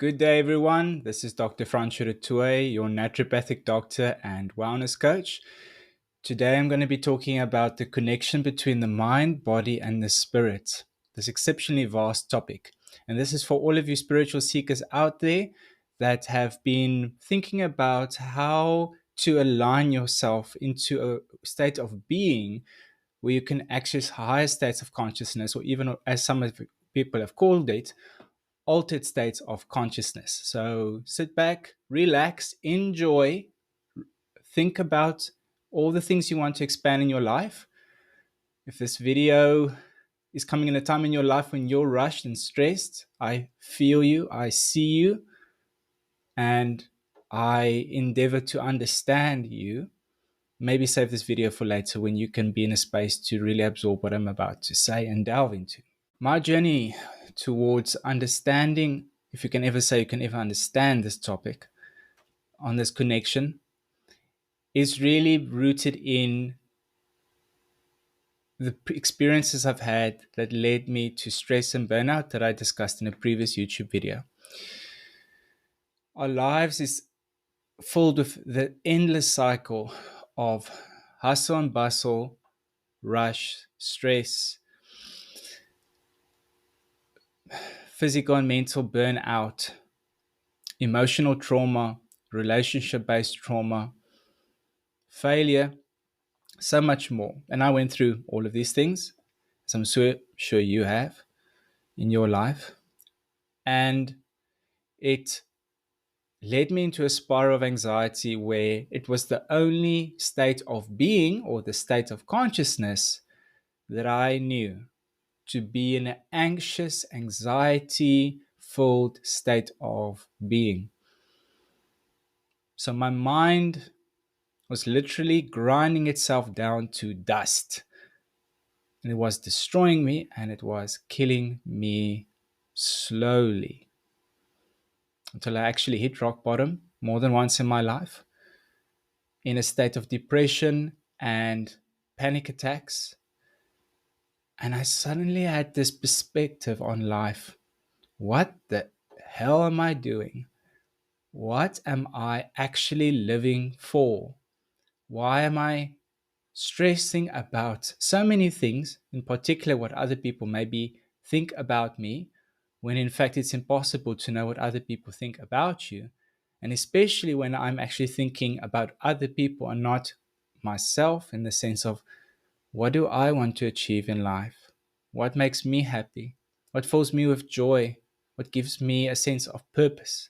Good day, everyone. This is Dr. Francois du Toit, your naturopathic doctor and wellness coach. Today, I'm going to be talking about the connection between the mind, body, and the spirit. This exceptionally vast topic. And this is for all of you spiritual seekers out there that have been thinking about how to align yourself into a state of being where you can access higher states of consciousness, or even, as some of people have called it, altered states of consciousness. So sit back, relax, enjoy, think about all the things you want to expand in your life. If this video is coming in a time in your life when you're rushed and stressed, I feel you, I see you, and I endeavor to understand you. Maybe save this video for later when you can be in a space to really absorb what I'm about to say and delve into. My journey towards understanding, if you can ever say you can ever understand this topic on this connection, is really rooted in the experiences I've had that led me to stress and burnout that I discussed in a previous YouTube video. Our lives is filled with the endless cycle of hustle and bustle, rush, stress, physical and mental burnout, emotional trauma, relationship-based trauma, failure, so much more. And I went through all of these things, as I'm sure you have in your life. And it led me into a spiral of anxiety where it was the only state of being, or the state of consciousness, that I knew to be in an anxious, anxiety-filled state of being. So my mind was literally grinding itself down to dust. And it was destroying me, and it was killing me slowly until I actually hit rock bottom more than once in my life, in a state of depression and panic attacks. And I suddenly had this perspective on life. What the hell am I doing? What am I actually living for? Why am I stressing about so many things, in particular what other people maybe think about me, when in fact it's impossible to know what other people think about you? And especially when I'm actually thinking about other people and not myself, in the sense of, what do I want to achieve in life? What makes me happy? What fills me with joy? What gives me a sense of purpose?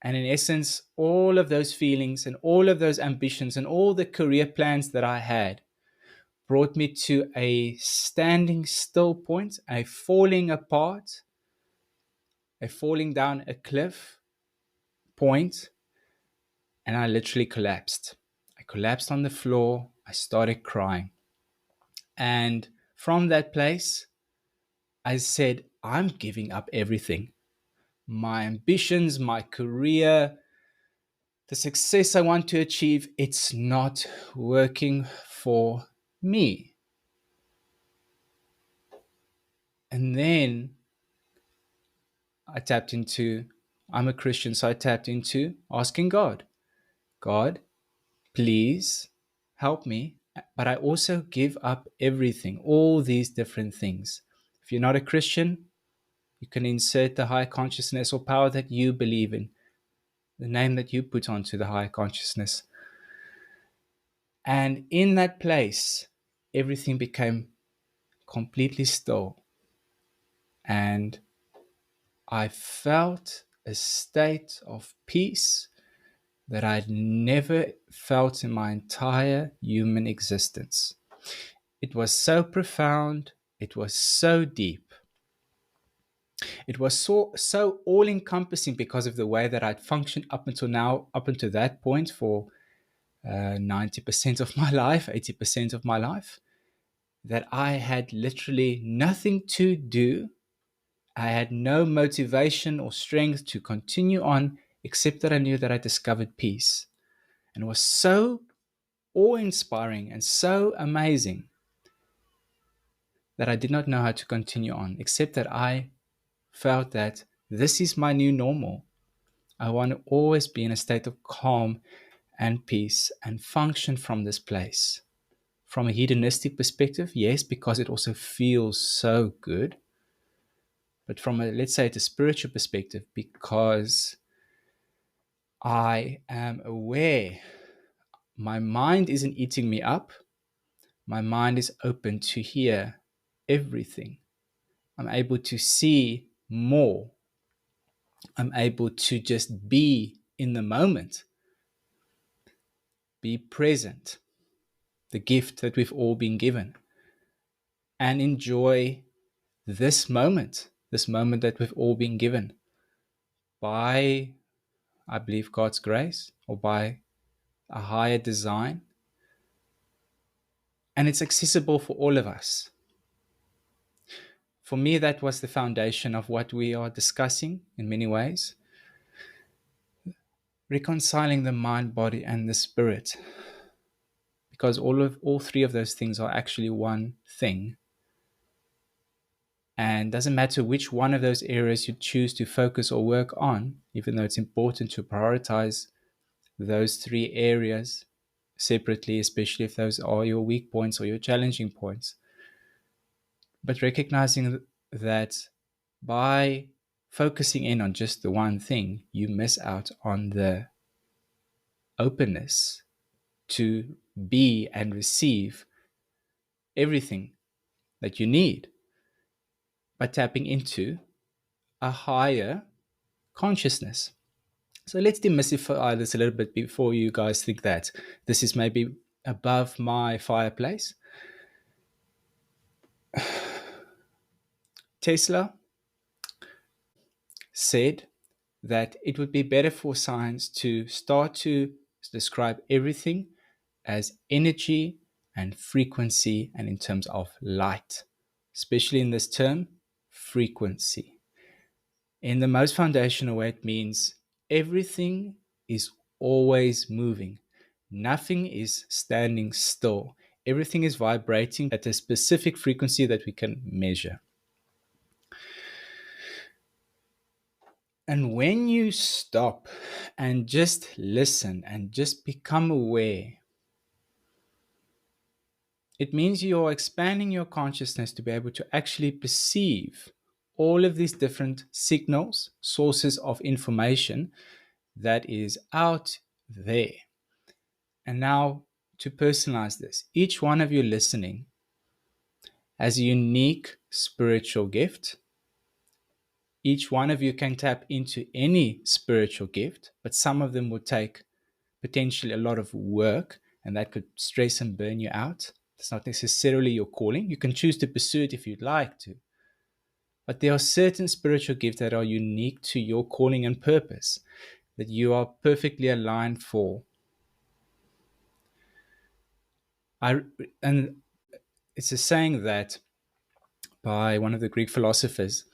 And in essence, all of those feelings and all of those ambitions and all the career plans that I had brought me to a standing still point, a falling apart, a falling down a cliff point, and I literally collapsed. I collapsed on the floor. I started crying. And from that place, I said, I'm giving up everything. My ambitions, my career, the success I want to achieve, it's not working for me. And then I'm a Christian, so I tapped into asking God, God, please help me. But I also give up everything, all these different things. If you're not a Christian, you can insert the higher consciousness or power that you believe in, the name that you put onto the higher consciousness. And in that place, everything became completely still. And I felt a state of peace that I'd never felt in my entire human existence. It was so profound. It was so deep. It was so all-encompassing because of the way that I'd functioned up until now, up until that point, for 90% of my life, 80% of my life, that I had literally nothing to do. I had no motivation or strength to continue on, except that I knew that I discovered peace. And it was so awe-inspiring and so amazing that I did not know how to continue on, except that I felt that This is my new normal. I want to always be in a state of calm and peace and function from this place. From a hedonistic perspective, yes, because it also feels so good. But from a, let's say, a spiritual perspective, because I am aware my mind isn't eating me up. My mind is open to hear everything. I'm able to see more. I'm able to just be in the moment, be present, the gift that we've all been given, and enjoy this moment that we've all been given by, I believe, God's grace or by a higher design. And it's accessible for all of us. For me, that was the foundation of what we are discussing in many ways. Reconciling the mind, body, and the spirit. Because all three of those things are actually one thing. And it doesn't matter which one of those areas you choose to focus or work on, even though it's important to prioritize those three areas separately, especially if those are your weak points or your challenging points. But recognizing that by focusing in on just the one thing, you miss out on the openness to be and receive everything that you need by tapping into a higher consciousness. So let's demystify this a little bit before you guys think that this is maybe above my fireplace. Tesla said that it would be better for science to start to describe everything as energy and frequency and in terms of light, especially in this term, frequency. In the most foundational way, it means everything is always moving. Nothing is standing still. Everything is vibrating at a specific frequency that we can measure. And when you stop and just listen and just become aware, it means you're expanding your consciousness to be able to actually perceive all of these different signals, sources of information that is out there. And now to personalize this, each one of you listening has a unique spiritual gift. Each one of you can tap into any spiritual gift, but some of them will take potentially a lot of work, and that could stress and burn you out. It's not necessarily your calling. You can choose to pursue it if you'd like to. But there are certain spiritual gifts that are unique to your calling and purpose that you are perfectly aligned for. And it's a saying that by one of the Greek philosophers,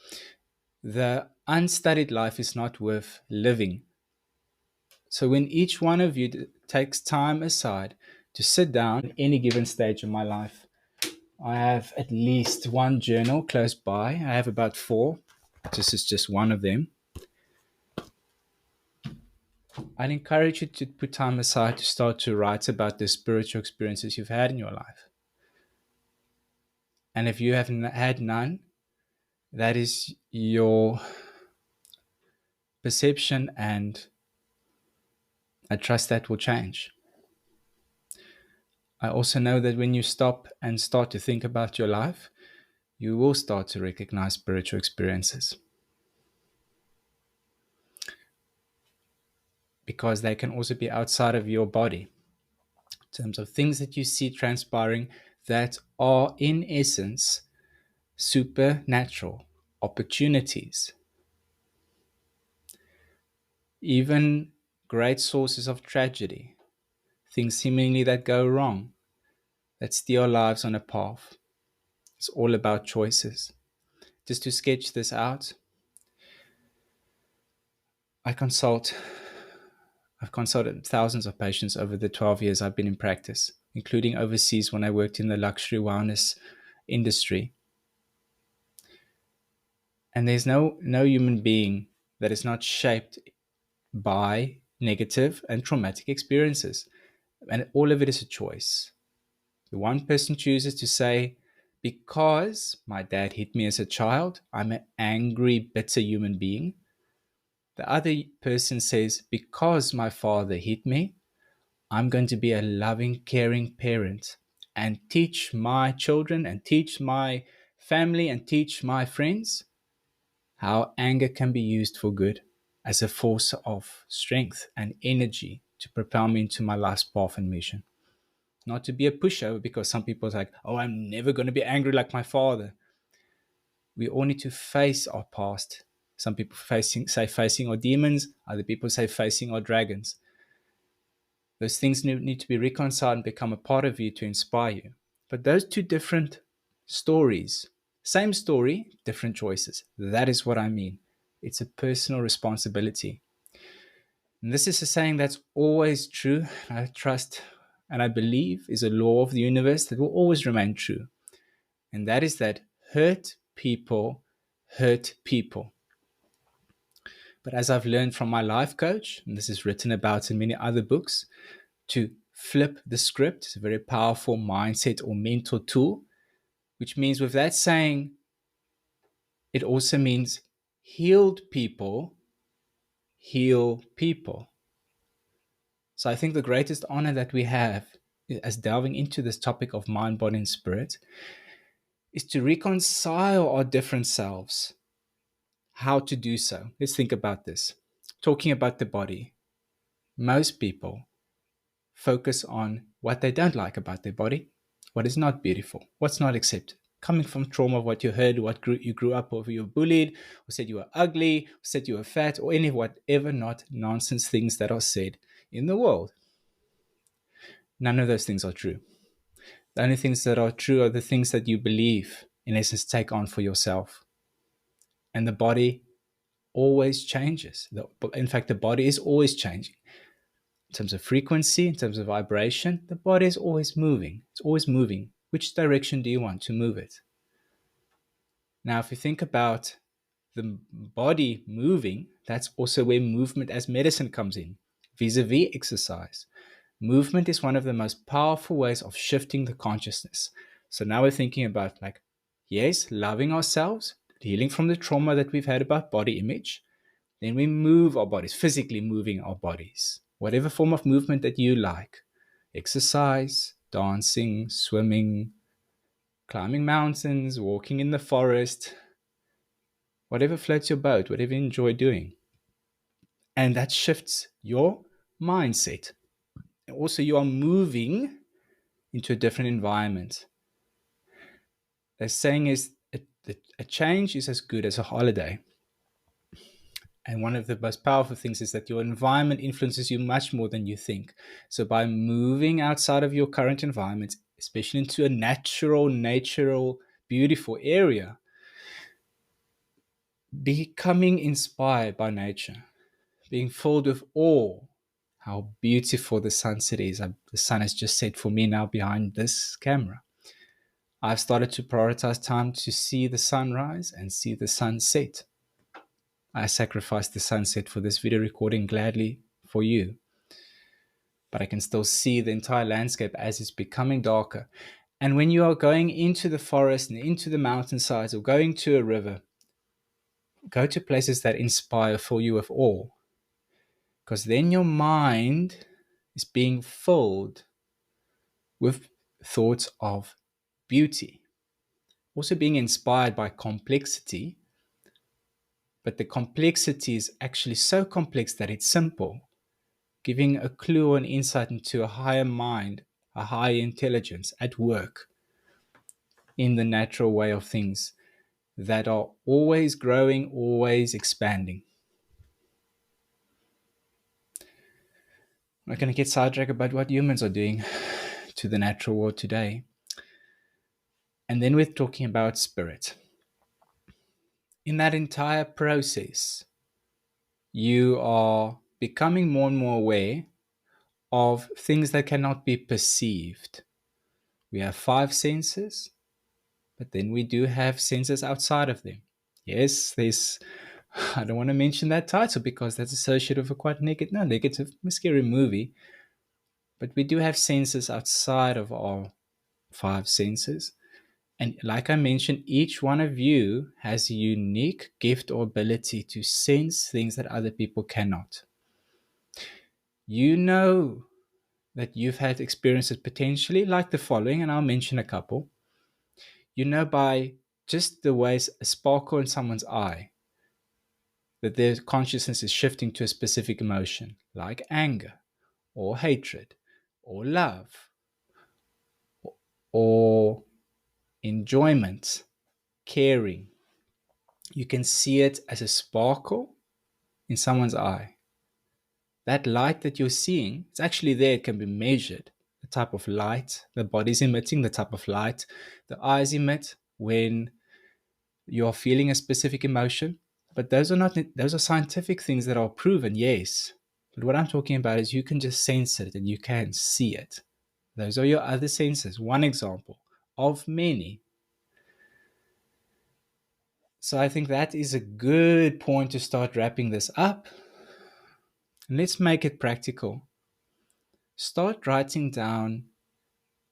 the unstudied life is not worth living. So when each one of you takes time aside to sit down at any given stage of my life, I have at least one journal close by. I have about 4. This is just one of them. I'd encourage you to put time aside to start to write about the spiritual experiences you've had in your life. And if you have had none, that is your perception, and I trust that will change. I also know that when you stop and start to think about your life, you will start to recognize spiritual experiences, because they can also be outside of your body, in terms of things that you see transpiring that are in essence supernatural opportunities, even great sources of tragedy, things seemingly that go wrong, that steer lives on a path. It's all about choices. Just to sketch this out, I've consulted thousands of patients over the 12 years I've been in practice, including overseas when I worked in the luxury wellness industry. And there's no human being that is not shaped by negative and traumatic experiences. And all of it is a choice. The one person chooses to say, because my dad hit me as a child, I'm an angry, bitter human being. The other person says, because my father hit me, I'm going to be a loving, caring parent and teach my children and teach my family and teach my friends how anger can be used for good as a force of strength and energy to propel me into my life's path and mission. Not to be a pushover, because some people are like, oh, I'm never going to be angry like my father. We all need to face our past. Some people say facing our demons, other people say facing our dragons. Those things need to be reconciled and become a part of you to inspire you. But those two different stories, same story, different choices. That is what I mean. It's a personal responsibility. And this is a saying that's always true. I trust and I believe is a law of the universe that will always remain true. And that is that hurt people hurt people. But as I've learned from my life coach, and this is written about in many other books, to flip the script. It's a very powerful mindset or mental tool, which means with that saying, it also means healed people heal people. So I think the greatest honor that we have as delving into this topic of mind, body, and spirit is to reconcile our different selves. How to do so? Let's think about this. Talking about the body, most people focus on what they don't like about their body, what is not beautiful, what's not accepted. Coming from trauma, what you heard, you grew up with, you were bullied, or said you were ugly, or said you were fat, or any whatever not nonsense things that are said in the world. None of those things are true. The only things that are true are the things that you believe, in essence, take on for yourself. And the body always changes. In fact, the body is always changing. In terms of frequency, in terms of vibration, the body is always moving. It's always moving. Which direction do you want to move it? Now, if you think about the body moving, that's also where movement as medicine comes in, vis-a-vis exercise. Movement is one of the most powerful ways of shifting the consciousness. So now we're thinking about, like, yes, loving ourselves, healing from the trauma that we've had about body image. Then we move our bodies, physically moving our bodies. Whatever form of movement that you like. Exercise, dancing, swimming, climbing mountains, walking in the forest, whatever floats your boat, whatever you enjoy doing. And that shifts your mindset. Also, you are moving into a different environment. The saying is, a change is as good as a holiday. And one of the most powerful things is that your environment influences you much more than you think. So by moving outside of your current environment, especially into a natural, beautiful area, becoming inspired by nature, being filled with awe, how beautiful the sunset is. The sun has just set for me now behind this camera. I've started to prioritize time to see the sunrise and see the sunset. I sacrificed the sunset for this video recording gladly for you. But I can still see the entire landscape as it's becoming darker. And when you are going into the forest and into the mountainsides or going to a river, go to places that inspire for you with awe. Because then your mind is being filled with thoughts of beauty. Also being inspired by complexity, but the complexity is actually so complex that it's simple, giving a clue and insight into a higher mind, a higher intelligence at work in the natural way of things that are always growing, always expanding. I'm not going to get sidetracked about what humans are doing to the natural world today. And then we're talking about spirit. In that entire process, you are becoming more and more aware of things that cannot be perceived. We have 5 senses, but then we do have senses outside of them. Yes, there's I don't want to mention that title because that's associated with a quite negative, scary movie. But we do have senses outside of our five senses. And like I mentioned, each one of you has a unique gift or ability to sense things that other people cannot. You know that you've had experiences potentially like the following, and I'll mention a couple. You know by just the way a sparkle in someone's eye that their consciousness is shifting to a specific emotion, like anger or hatred or love or enjoyment, caring. You can see it as a sparkle in someone's eye. That light that you're seeing, it's actually there, it can be measured. The type of light the body's emitting, the type of light the eyes emit when you're feeling a specific emotion. But those are scientific things that are proven, yes. But what I'm talking about is you can just sense it and you can see it. Those are your other senses. One example of many. So I think that is a good point to start wrapping this up. Let's make it practical. Start writing down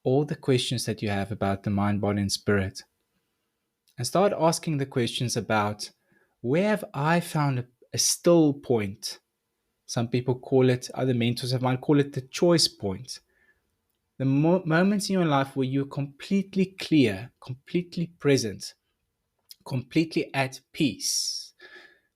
all the questions that you have about the mind, body, and spirit. And start asking the questions about where have I found a still point? Some people call it, other mentors of mine call it the choice point. The moments in your life where you're completely clear, completely present, completely at peace,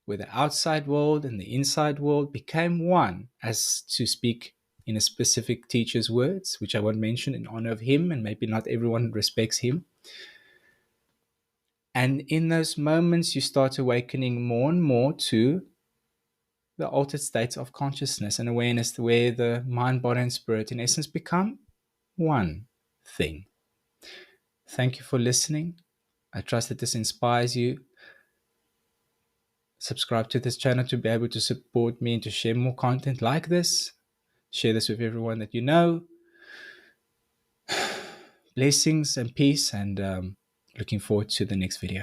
where the outside world and the inside world became one, as to speak in a specific teacher's words, which I won't mention in honor of him, and maybe not everyone respects him. And in those moments, you start awakening more and more to the altered states of consciousness and awareness, where the mind, body, and spirit, in essence, become one thing. Thank you for listening. I trust that this inspires you. Subscribe to this channel to be able to support me and to share more content like this. Share this with everyone that you know. Blessings and peace, and looking forward to the next video.